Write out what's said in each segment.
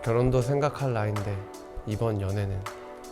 결혼도 생각할 나이인데 이번 연애는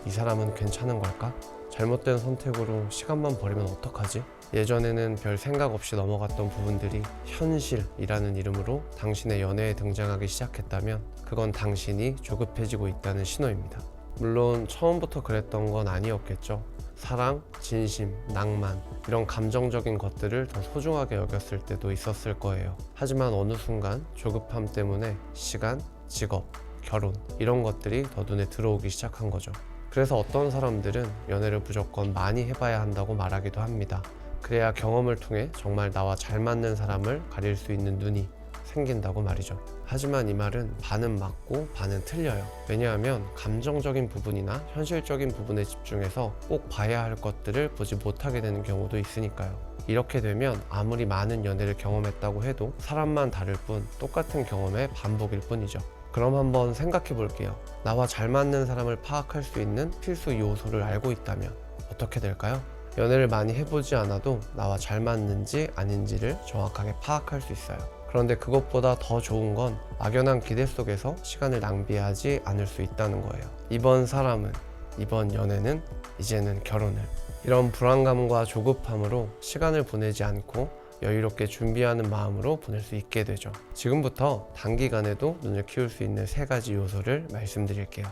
이 사람은 괜찮은 걸까? 잘못된 선택으로 시간만 버리면 어떡하지? 예전에는 별 생각 없이 넘어갔던 부분들이 현실이라는 이름으로 당신의 연애에 등장하기 시작했다면 그건 당신이 조급해지고 있다는 신호입니다. 물론 처음부터 그랬던 건 아니었겠죠. 사랑, 진심, 낭만 이런 감정적인 것들을 더 소중하게 여겼을 때도 있었을 거예요. 하지만 어느 순간 조급함 때문에 시간, 직업, 결혼 이런 것들이 더 눈에 들어오기 시작한 거죠. 그래서 어떤 사람들은 연애를 무조건 많이 해봐야 한다고 말하기도 합니다. 그래야 경험을 통해 정말 나와 잘 맞는 사람을 가릴 수 있는 눈이 생긴다고 말이죠. 하지만 이 말은 반은 맞고 반은 틀려요. 왜냐하면 감정적인 부분이나 현실적인 부분에 집중해서 꼭 봐야 할 것들을 보지 못하게 되는 경우도 있으니까요. 이렇게 되면 아무리 많은 연애를 경험했다고 해도 사람만 다를 뿐 똑같은 경험의 반복일 뿐이죠. 그럼 한번 생각해 볼게요. 나와 잘 맞는 사람을 파악할 수 있는 필수 요소를 알고 있다면 어떻게 될까요? 연애를 많이 해보지 않아도 나와 잘 맞는지 아닌지를 정확하게 파악할 수 있어요. 그런데 그것보다 더 좋은 건 막연한 기대 속에서 시간을 낭비하지 않을 수 있다는 거예요. 이번 사람은, 이번 연애는, 이제는 결혼을. 이런 불안감과 조급함으로 시간을 보내지 않고 여유롭게 준비하는 마음으로 보낼 수 있게 되죠. 지금부터 단기간에도 눈을 키울 수 있는 3가지 요소를 말씀드릴게요.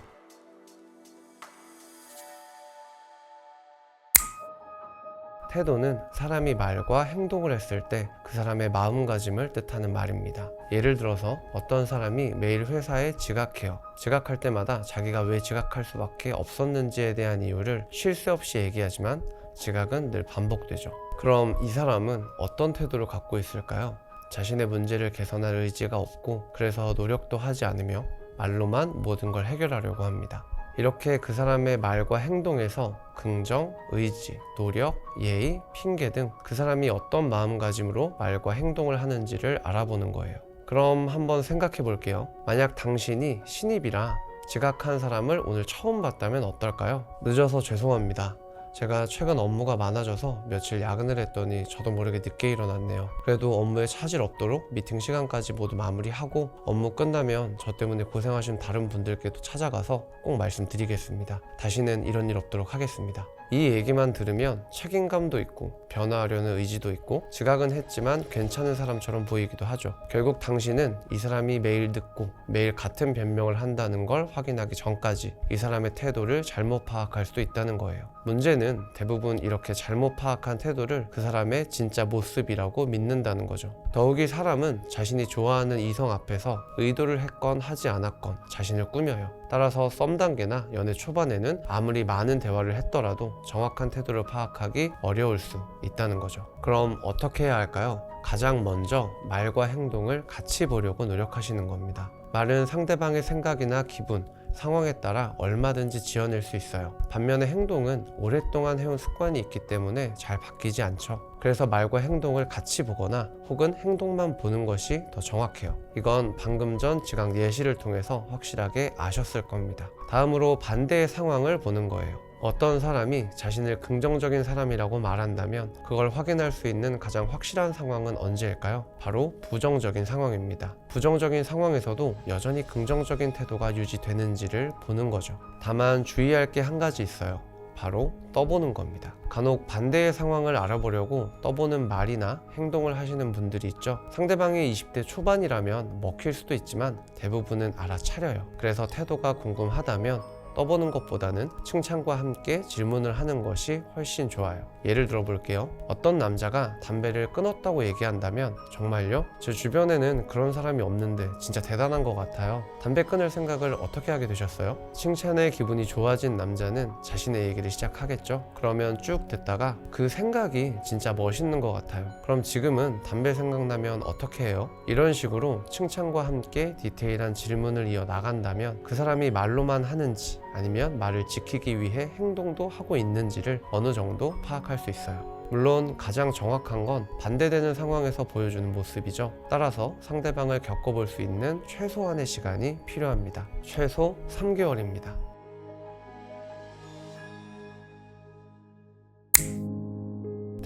태도는 사람이 말과 행동을 했을 때 그 사람의 마음가짐을 뜻하는 말입니다. 예를 들어서 어떤 사람이 매일 회사에 지각해요. 지각할 때마다 자기가 왜 지각할 수밖에 없었는지에 대한 이유를 쉴 새 없이 얘기하지만 지각은 늘 반복되죠. 그럼 이 사람은 어떤 태도를 갖고 있을까요? 자신의 문제를 개선할 의지가 없고 그래서 노력도 하지 않으며 말로만 모든 걸 해결하려고 합니다. 이렇게 그 사람의 말과 행동에서 긍정, 의지, 노력, 예의, 핑계 등 그 사람이 어떤 마음가짐으로 말과 행동을 하는지를 알아보는 거예요. 그럼 한번 생각해 볼게요. 만약 당신이 신입이라 지각한 사람을 오늘 처음 봤다면 어떨까요? 늦어서 죄송합니다. 제가 최근 업무가 많아져서 며칠 야근을 했더니 저도 모르게 늦게 일어났네요. 그래도 업무에 차질 없도록 미팅 시간까지 모두 마무리하고 업무 끝나면 저 때문에 고생하신 다른 분들께도 찾아가서 꼭 말씀드리겠습니다. 다시는 이런 일 없도록 하겠습니다. 이 얘기만 들으면 책임감도 있고 변화하려는 의지도 있고 지각은 했지만 괜찮은 사람처럼 보이기도 하죠. 결국 당신은 이 사람이 매일 늦고 매일 같은 변명을 한다는 걸 확인하기 전까지 이 사람의 태도를 잘못 파악할 수도 있다는 거예요. 문제는 대부분 이렇게 잘못 파악한 태도를 그 사람의 진짜 모습이라고 믿는다는 거죠. 더욱이 사람은 자신이 좋아하는 이성 앞에서 의도를 했건 하지 않았건 자신을 꾸며요. 따라서 썸 단계나 연애 초반에는 아무리 많은 대화를 했더라도 정확한 태도를 파악하기 어려울 수 있다는 거죠. 그럼 어떻게 해야 할까요? 가장 먼저 말과 행동을 같이 보려고 노력하시는 겁니다. 말은 상대방의 생각이나 기분, 상황에 따라 얼마든지 지어낼 수 있어요. 반면에 행동은 오랫동안 해온 습관이 있기 때문에 잘 바뀌지 않죠. 그래서 말과 행동을 같이 보거나 혹은 행동만 보는 것이 더 정확해요. 이건 방금 전 지각 예시를 통해서 확실하게 아셨을 겁니다. 다음으로 반대의 상황을 보는 거예요. 어떤 사람이 자신을 긍정적인 사람이라고 말한다면 그걸 확인할 수 있는 가장 확실한 상황은 언제일까요? 바로 부정적인 상황입니다. 부정적인 상황에서도 여전히 긍정적인 태도가 유지되는지를 보는 거죠. 다만 주의할 게 한 가지 있어요. 바로 떠보는 겁니다. 간혹 반대의 상황을 알아보려고 떠보는 말이나 행동을 하시는 분들이 있죠. 상대방이 20대 초반이라면 먹힐 수도 있지만 대부분은 알아차려요. 그래서 태도가 궁금하다면 떠보는 것보다는 칭찬과 함께 질문을 하는 것이 훨씬 좋아요. 예를 들어 볼게요. 어떤 남자가 담배를 끊었다고 얘기한다면 정말요? 제 주변에는 그런 사람이 없는데 진짜 대단한 것 같아요. 담배 끊을 생각을 어떻게 하게 되셨어요? 칭찬에 기분이 좋아진 남자는 자신의 얘기를 시작하겠죠. 그러면 쭉 듣다가 그 생각이 진짜 멋있는 것 같아요. 그럼 지금은 담배 생각나면 어떻게 해요? 이런 식으로 칭찬과 함께 디테일한 질문을 이어 나간다면 그 사람이 말로만 하는지 아니면 말을 지키기 위해 행동도 하고 있는지를 어느 정도 파악할 수 있어요. 물론 가장 정확한 건 반대되는 상황에서 보여주는 모습이죠. 따라서 상대방을 겪어볼 수 있는 최소한의 시간이 필요합니다. 최소 3개월입니다.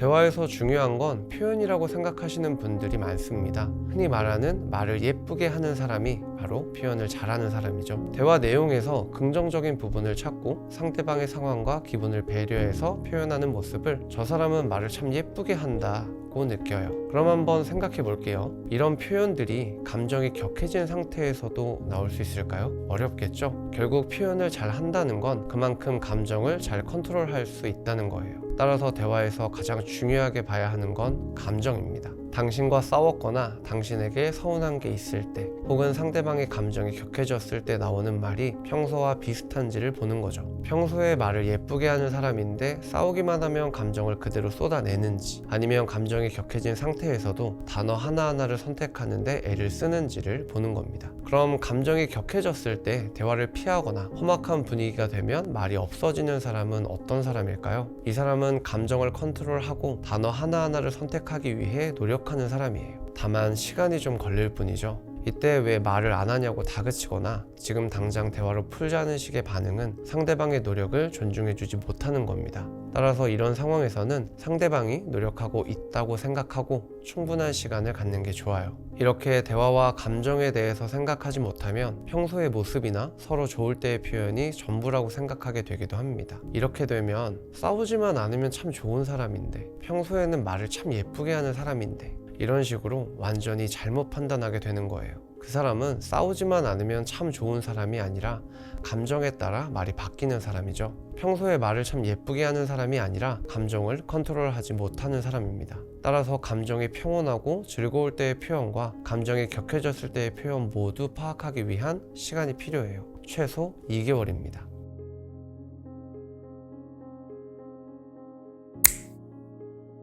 대화에서 중요한 건 표현이라고 생각하시는 분들이 많습니다. 흔히 말하는 말을 예쁘게 하는 사람이 바로 표현을 잘하는 사람이죠. 대화 내용에서 긍정적인 부분을 찾고 상대방의 상황과 기분을 배려해서 표현하는 모습을 저 사람은 말을 참 예쁘게 한다고 느껴요. 그럼 한번 생각해 볼게요. 이런 표현들이 감정이 격해진 상태에서도 나올 수 있을까요? 어렵겠죠? 결국 표현을 잘 한다는 건 그만큼 감정을 잘 컨트롤할 수 있다는 거예요. 따라서 대화에서 가장 중요하게 봐야 하는 건 감정입니다. 당신과 싸웠거나 당신에게 서운한 게 있을 때 혹은 상대방의 감정이 격해졌을 때 나오는 말이 평소와 비슷한지를 보는 거죠. 평소에 말을 예쁘게 하는 사람인데 싸우기만 하면 감정을 그대로 쏟아내는지, 아니면 감정이 격해진 상태에서도 단어 하나하나를 선택하는데 애를 쓰는지를 보는 겁니다. 그럼 감정이 격해졌을 때 대화를 피하거나 험악한 분위기가 되면 말이 없어지는 사람은 어떤 사람일까요? 이 사람은 감정을 컨트롤하고 단어 하나하나를 선택하기 위해 노력하는 사람이에요. 다만 시간이 좀 걸릴 뿐이죠. 이때 왜 말을 안 하냐고 다그치거나 지금 당장 대화로 풀자는 식의 반응은 상대방의 노력을 존중해주지 못하는 겁니다. 따라서 이런 상황에서는 상대방이 노력하고 있다고 생각하고 충분한 시간을 갖는 게 좋아요. 이렇게 대화와 감정에 대해서 생각하지 못하면 평소의 모습이나 서로 좋을 때의 표현이 전부라고 생각하게 되기도 합니다. 이렇게 되면 싸우지만 않으면 참 좋은 사람인데, 평소에는 말을 참 예쁘게 하는 사람인데, 이런 식으로 완전히 잘못 판단하게 되는 거예요. 그 사람은 싸우지만 않으면 참 좋은 사람이 아니라 감정에 따라 말이 바뀌는 사람이죠. 평소에 말을 참 예쁘게 하는 사람이 아니라 감정을 컨트롤하지 못하는 사람입니다. 따라서 감정이 평온하고 즐거울 때의 표현과 감정이 격해졌을 때의 표현 모두 파악하기 위한 시간이 필요해요. 최소 2개월입니다.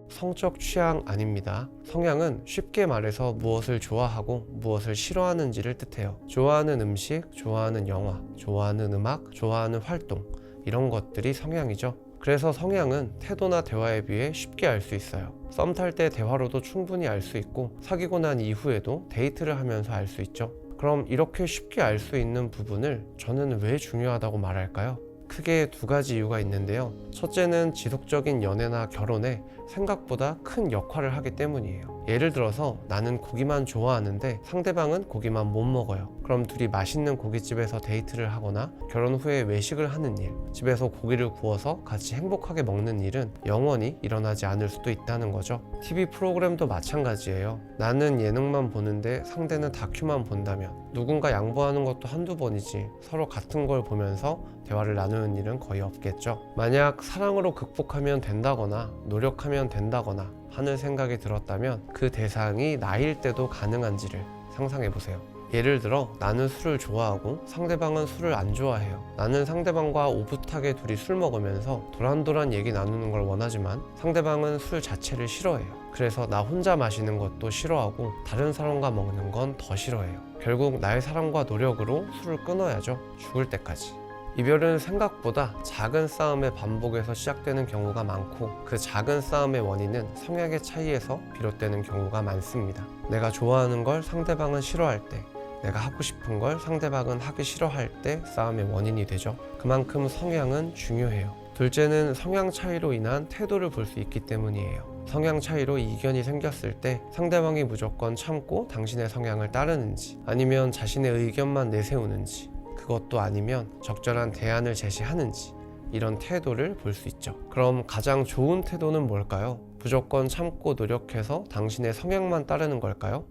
성적 취향 아닙니다. 성향은 쉽게 말해서 무엇을 좋아하고 무엇을 싫어하는지를 뜻해요. 좋아하는 음식, 좋아하는 영화, 좋아하는 음악, 좋아하는 활동, 이런 것들이 성향이죠. 그래서 성향은 태도나 대화에 비해 쉽게 알 수 있어요. 썸 탈 때 대화로도 충분히 알 수 있고 사귀고 난 이후에도 데이트를 하면서 알 수 있죠. 그럼 이렇게 쉽게 알 수 있는 부분을 저는 왜 중요하다고 말할까요? 크게 두 가지 이유가 있는데요. 첫째는 지속적인 연애나 결혼에 생각보다 큰 역할을 하기 때문이에요. 예를 들어서 나는 고기만 좋아하는데 상대방은 고기만 못 먹어요. 그럼 둘이 맛있는 고깃집에서 데이트를 하거나 결혼 후에 외식을 하는 일, 집에서 고기를 구워서 같이 행복하게 먹는 일은 영원히 일어나지 않을 수도 있다는 거죠. TV 프로그램도 마찬가지예요. 나는 예능만 보는데 상대는 다큐만 본다면 누군가 양보하는 것도 한두 번이지 서로 같은 걸 보면서 대화를 나누는 일은 거의 없겠죠. 만약 사랑으로 극복하면 된다거나 노력하면 된다거나 하는 생각이 들었다면 그 대상이 나일 때도 가능한지를 상상해보세요. 예를 들어 나는 술을 좋아하고 상대방은 술을 안 좋아해요. 나는 상대방과 오붓하게 둘이 술 먹으면서 도란도란 얘기 나누는 걸 원하지만 상대방은 술 자체를 싫어해요. 그래서 나 혼자 마시는 것도 싫어하고 다른 사람과 먹는 건 더 싫어해요. 결국 나의 사랑과 노력으로 술을 끊어야죠. 죽을 때까지. 이별은 생각보다 작은 싸움의 반복에서 시작되는 경우가 많고 그 작은 싸움의 원인은 성향의 차이에서 비롯되는 경우가 많습니다. 내가 좋아하는 걸 상대방은 싫어할 때, 내가 하고 싶은 걸 상대방은 하기 싫어할 때 싸움의 원인이 되죠. 그만큼 성향은 중요해요. 둘째는 성향 차이로 인한 태도를 볼 수 있기 때문이에요. 성향 차이로 이견이 생겼을 때 상대방이 무조건 참고 당신의 성향을 따르는지, 아니면 자신의 의견만 내세우는지, 그것도 아니면 적절한 대안을 제시하는지, 이런 태도를 볼 수 있죠. 그럼 가장 좋은 태도는 뭘까요? 무조건 참고 노력해서 당신의 성향만 따르는 걸까요?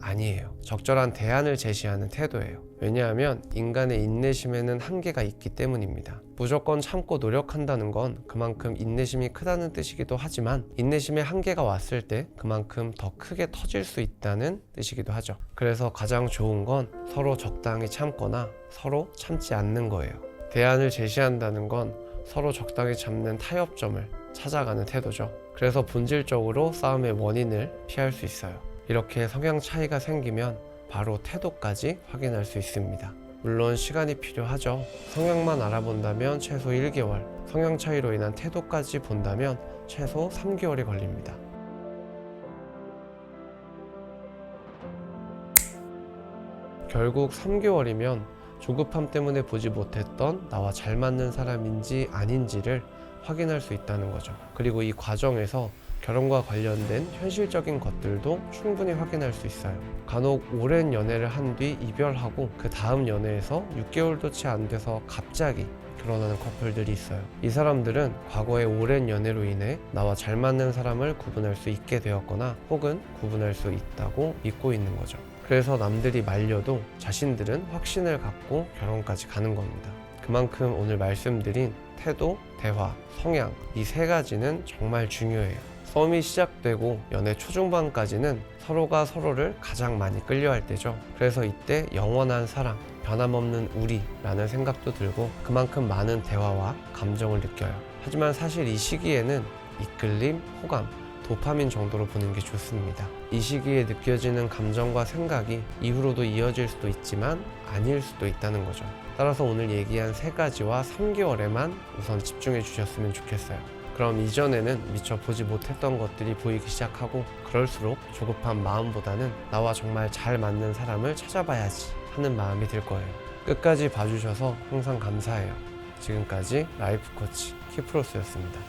아니에요. 적절한 대안을 제시하는 태도예요. 왜냐하면 인간의 인내심에는 한계가 있기 때문입니다. 무조건 참고 노력한다는 건 그만큼 인내심이 크다는 뜻이기도 하지만 인내심의 한계가 왔을 때 그만큼 더 크게 터질 수 있다는 뜻이기도 하죠. 그래서 가장 좋은 건 서로 적당히 참거나 서로 참지 않는 거예요. 대안을 제시한다는 건 서로 적당히 참는 타협점을 찾아가는 태도죠. 그래서 본질적으로 싸움의 원인을 피할 수 있어요. 이렇게 성향 차이가 생기면 바로 태도까지 확인할 수 있습니다. 물론 시간이 필요하죠. 성향만 알아본다면 최소 1개월, 성향 차이로 인한 태도까지 본다면 최소 3개월이 걸립니다. 결국 3개월이면 조급함 때문에 보지 못했던 나와 잘 맞는 사람인지 아닌지를 확인할 수 있다는 거죠. 그리고 이 과정에서 결혼과 관련된 현실적인 것들도 충분히 확인할 수 있어요. 간혹 오랜 연애를 한 뒤 이별하고 그 다음 연애에서 6개월도 채 안 돼서 갑자기 결혼하는 커플들이 있어요. 이 사람들은 과거의 오랜 연애로 인해 나와 잘 맞는 사람을 구분할 수 있게 되었거나 혹은 구분할 수 있다고 믿고 있는 거죠. 그래서 남들이 말려도 자신들은 확신을 갖고 결혼까지 가는 겁니다. 그만큼 오늘 말씀드린 태도, 대화, 성향 이 세 가지는 정말 중요해요. 썸이 시작되고 연애 초중반까지는 서로가 서로를 가장 많이 끌려할 때죠. 그래서 이때 영원한 사랑, 변함없는 우리라는 생각도 들고 그만큼 많은 대화와 감정을 느껴요. 하지만 사실 이 시기에는 이끌림, 호감, 도파민 정도로 보는 게 좋습니다. 이 시기에 느껴지는 감정과 생각이 이후로도 이어질 수도 있지만 아닐 수도 있다는 거죠. 따라서 오늘 얘기한 세 가지와 3개월에만 우선 집중해 주셨으면 좋겠어요. 그럼 이전에는 미처 보지 못했던 것들이 보이기 시작하고 그럴수록 조급한 마음보다는 나와 정말 잘 맞는 사람을 찾아봐야지 하는 마음이 들 거예요. 끝까지 봐주셔서 항상 감사해요. 지금까지 라이프 코치 키프로스였습니다.